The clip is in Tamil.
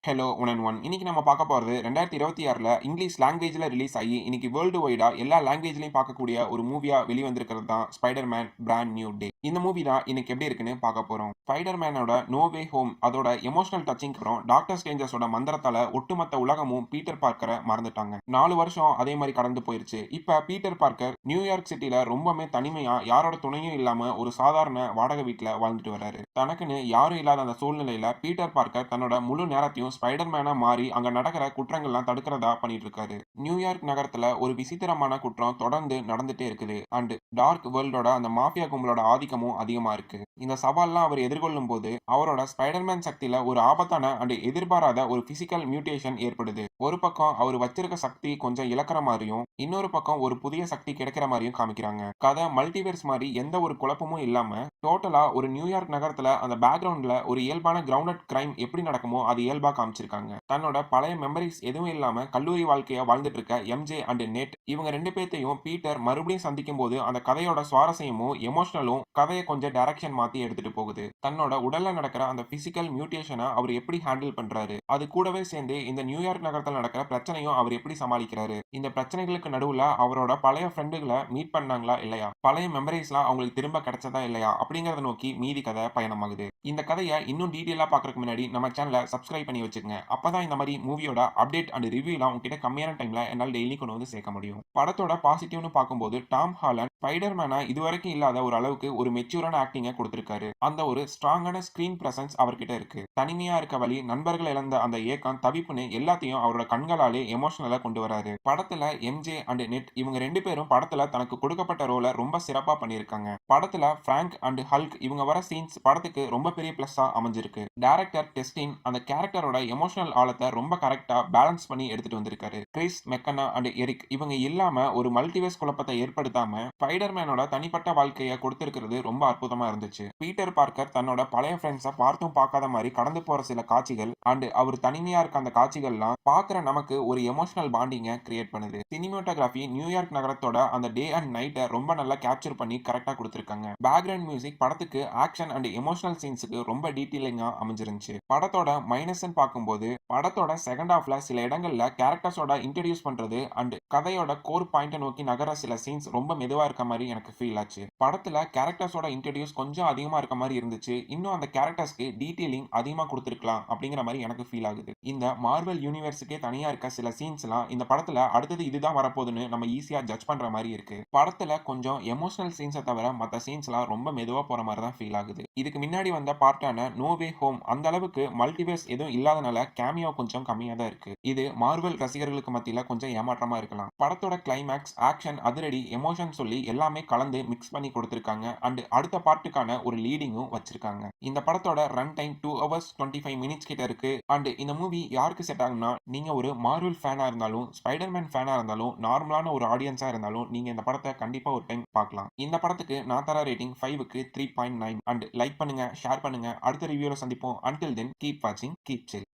Hello one and one. இன்னைக்கு நம்ம பார்க்க போறது 2026ல இங்கிலீஷ் லாங்குவேஜ்ல ரிலீஸ் ஆகி, இன்னைக்கு வேர்ல்டு வைடா எல்லா லாங்குவேஜ்லயும் பார்க்கக்கூடிய ஒரு மூவியா வெளிவந்திருக்கிறது தான் ஸ்பைடர்-மேன் பிராண்ட் நியூ டே. இந்த மூவி தான் இன்னைக்கு எப்படி இருக்குன்னு பார்க்க போறோம். ஸ்பைடர்-மேனோட நோ வே ஹோம் அதோட எமோஷனல் டச்சிங்க்கு அப்புறம் டாக்டர் ஸ்ட்ரேஞ்சர்ஸோட மந்திரத்தால ஒட்டுமொத்த உலகமும் பீட்டர் பார்க்கரை மறந்துட்டாங்க. 4 வருஷம் அதே மாதிரி கடந்து போயிருச்சு. இப்ப பீட்டர் பார்க்கர் நியூயார்க் சிட்டில ரொம்பவுமே தனிமையா யாரோட துணையும் இல்லாம ஒரு சாதாரண வாடகை வீட்ல வாழ்ந்துட்டு வராரு. தனக்குன்னு யாரும் இல்லாத அந்த சூழ்நிலையில பீட்டர் பார்க்கர் தன்னோட முழு நேரத்தையும் ஸ்பைடர்மேனா மாறி அங்க நடக்கிற குற்றங்கள்லாம் தடுக்கிறதா பண்ணிட்டு இருக்காரு. நியூயார்க் நகரத்துல ஒரு விசித்திரமான குற்றம் தொடர்ந்து நடந்துட்டே இருக்குது. அண்ட் டார்க் வேர்ல்டோட அந்த மாஃபியா கும்பலோட ஆதிக்கமும் அதிகமா இருக்கு. இந்த சவால்லாம் அவர் எதிர்கொள்ளும் போது அவரோட ஸ்பைடர்மேன் சக்தியில ஒரு ஆபத்தான அண்ட் எதிர்பாராத ஒரு பிசிக்கல் மியூட்டேஷன் ஏற்படுது. ஒரு பக்கம் அவர் வச்சிருக்க சக்தி கொஞ்சம் இழக்கிற மாதிரியும், இன்னொரு பக்கம் ஒரு புதிய சக்தி கிடைக்கிற மாதிரியும் காமிக்கிறாங்க. கதை மல்டிவர்ஸ் மாதிரி எந்த ஒரு குழப்பமும் இல்லாம டோட்டலா ஒரு நியூயார்க் நகரத்துல அந்த பேக்ரவுண்ட்ல ஒரு இயல்பான கிரவுண்டட் கிரைம் எப்படி நடக்குமோ அது இயல்பா காமிச்சிருக்காங்க. தன்னோட பழைய மெமரிஸ் எதுவும் இல்லாம கல்லூரி வாழ்க்கைய வாழ்ந்துட்டு இருக்க எம்ஜே அண்ட் நெட் இவங்க 2 பேத்தையும் பீட்டர் மறுபடியும் சந்திக்கும் போது அந்த கதையோட சுவாரஸ்யமும் எமோஷனலும் கதையை கொஞ்சம் டைரக்ஷன் மாத்தி எடுத்துட்டு போகுது. தன்னோட உடல்ல நடக்கிற அந்த பிசிக்கல் மியூட்டேஷனை அவர் எப்படி ஹேண்டில் பண்றாரு, அது கூடவே சேர்ந்து இந்த நியூயார்க் நகரத்தில் நடக்கிற பிரச்சனையும் அவர் எப்படி சமாளிக்கிறாரு, இந்த பிரச்சனைகளுக்கு நடுவுல அவரோட பழைய ஃப்ரெண்டுகளை மீட் பண்ணாங்களா இல்லையா, பழைய மெமரிஸ்லாம் அவங்களுக்கு திரும்ப கிடைச்சதா இல்லையா அப்படிங்கறத நோக்கி மீதி கதை பயணமாகுது. இந்த கதையை இன்னும் டீட்டெயிலா பாக்குறதுக்கு முன்னாடி நம்ம சேனலை சப்ஸ்கிரைப் பண்ணி வச்சுக்கங்க. அப்பதான் இந்த மாதிரி மூவியோட அப்டேட் அண்ட் ரிவ்யூலாம் உங்ககிட்ட கம்மியான டைம்ல என்னால் டெய்லி கொண்டு வந்து சேர்க்க முடியும். படத்தோட பாசிட்டிவ்னு பார்க்கும்போது டாம் ஹாலண்ட் ஸ்பைடர்மேனா இதுவரைக்கும் இல்லாத ஒரு அளவுக்கு ஒரு மெச்சூரான ஆக்டிங்க கொடுத்திருக்காரு. அந்த ஒரு ஸ்ட்ராங்கான ஸ்கிரீன் பிரசன்ஸ் அவர்கிட்ட இருக்கு. தனிமையா இருக்க வழி, நண்பர்கள் இழந்த அந்த ஏக்கம், தவிப்புன்னு எல்லாத்தையும் அவரோட கண்களாலே எமோஷனலா கொண்டு வராரு. படத்துல எம்ஜே அண்ட் நெட் இவங்க 2 பேரும் படத்துல தனக்கு கொடுக்கப்பட்ட ரோலை ரொம்ப சிறப்பா பண்ணியிருக்காங்க. படத்துல பிராங்க் அண்ட் ஹல்க் இவங்க வர சீன்ஸ் படத்துக்கு ரொம்ப பெரிய பிளஸ்ஸா அமைஞ்சிருக்கு. டைரக்டர் டெஸ்டின் அந்த கேரக்டரோட எமோஷனல் ஆழத்தை ரொம்ப கரெக்டா பேலன்ஸ் பண்ணி எடுத்துட்டு வந்திருக்காரு. கிறிஸ் மெக்கனா அண்ட் எரிக் இவங்க இல்லாம ஒரு மல்டிவர்ஸ் குழப்பத்தை ஏற்படுத்தாம ஸ்பைடர்மேனோட தனிப்பட்ட வாழ்க்கையை கொடுத்திருக்கிறது ரொம்ப அற்புதமா இருந்துச்சு. பீட்டர் பார்க்கர் தன்னோட பழைய ஃப்ரெண்ட்ஸை பார்த்தும் பார்க்காத மாதிரி கடந்து போற சில காட்சிகள் அண்ட் அவர் தனிமையா இருக்க அந்த காட்சிகள்லாம் பார்க்குற நமக்கு ஒரு எமோஷனல் பாண்டிங்கை கிரியேட் பண்ணுது. சினிமோட்டோகிராஃபி நியூயார்க் நகரத்தோட அந்த டே அண்ட் நைட்டை ரொம்ப நல்லா கேப்சர் பண்ணி கரெக்டா கொடுத்திருக்காங்க. பேக்ரவுண்ட் மியூசிக் படத்துக்கு ஆக்ஷன் அண்ட் எமோஷனல் சீன்ஸுக்கு ரொம்ப டீட்டெயிலிங்கா அமைஞ்சிருந்துச்சு. படத்தோட மைனஸ் பார்க்கும்போது படத்தோட செகண்ட் ஹாஃப்ல சில இடங்கள்ல கேரக்டர்ஸோட இன்ட்ரடியூஸ் பண்றது அண்ட் கதையோட கோர் பாயிண்ட நோக்கி நகர சில சீன்ஸ் ரொம்ப மெதுவா இருக்க மாதிரி எனக்கு ஃபீல் ஆச்சு. படத்துல கேரக்டர்ஸோட இன்ட்ரடியூஸ் கொஞ்சம் அதிகமா இருக்க மாதிரி இருந்துச்சு. இன்னும் அந்த கேரக்டர்ஸ்க்கு டீடைலிங் அதிகமா கொடுத்திருக்கலாம் அப்படிங்கிற மாதிரி எனக்கு ஃபீல் ஆகுது. இந்த மார்வல் யூனிவர்ஸுக்கே தனியா இருக்க சில சீன்ஸ்லாம் இந்த படத்துல அடுத்தது இதுதான் வரப்போகுதுன்னு நம்ம ஈஸியா ஜட்ஜ் பண்ற மாதிரி இருக்கு. படத்துல கொஞ்சம் எமோஷனல் சீன்ஸை தவிர மற்ற சீன்ஸ்லாம் ரொம்ப மெதுவா போற மாதிரி தான் ஃபீல் ஆகுது. இதுக்கு முன்னாடி வந்த பார்ட்டான நோ வே ஹோம் அந்த அளவுக்கு மல்டிவர்ஸ் எதுவும் இல்லாதனால கேமியோ கொஞ்சம் கம்மியா தான் இருக்கு. இது மார்வல் ரசிகர்களுக்கு மத்தியில கொஞ்சம் ஏமாற்றமா இருக்கலாம். படத்தோட கிளைமேக்ஸ், ஆக்ஷன், அதிரடி, எமோஷன் சொல்லி எல்லாமே கலந்து மிக்ஸ் பண்ணி கொடுத்திருக்காங்க. அண்ட் அடுத்த பார்ட்டுக்கான ஒரு லீடிங்கும் வச்சிருக்காங்க. இந்த படத்தோட ரன் டைம் 2 hours 25 minutes கிட்ட இருக்கு. அண்ட் இந்த மூவி யாருக்கு செட் ஆகும்னா, நீங்க ஒரு மார்வல் ஃபேனா இருந்தாலும், ஸ்பைடர்மேன் ஃபேனா இருந்தாலும், நார்மலான ஒரு ஆடியன்ஸா இருந்தாலும் நீங்க இந்த படத்தை கண்டிப்பா ஒரு டைம் பார்க்கலாம். இந்த படத்துக்கு நான் தர ரேட்டிங் 5க்கு 3.9. அண்ட் லைக் பண்ணுங்க, ஷேர் பண்ணுங்க. அடுத்த ரிவ்யூல சந்திப்போம். அன்டில் தென் கீப் வாட்சிங், கீப் சில்.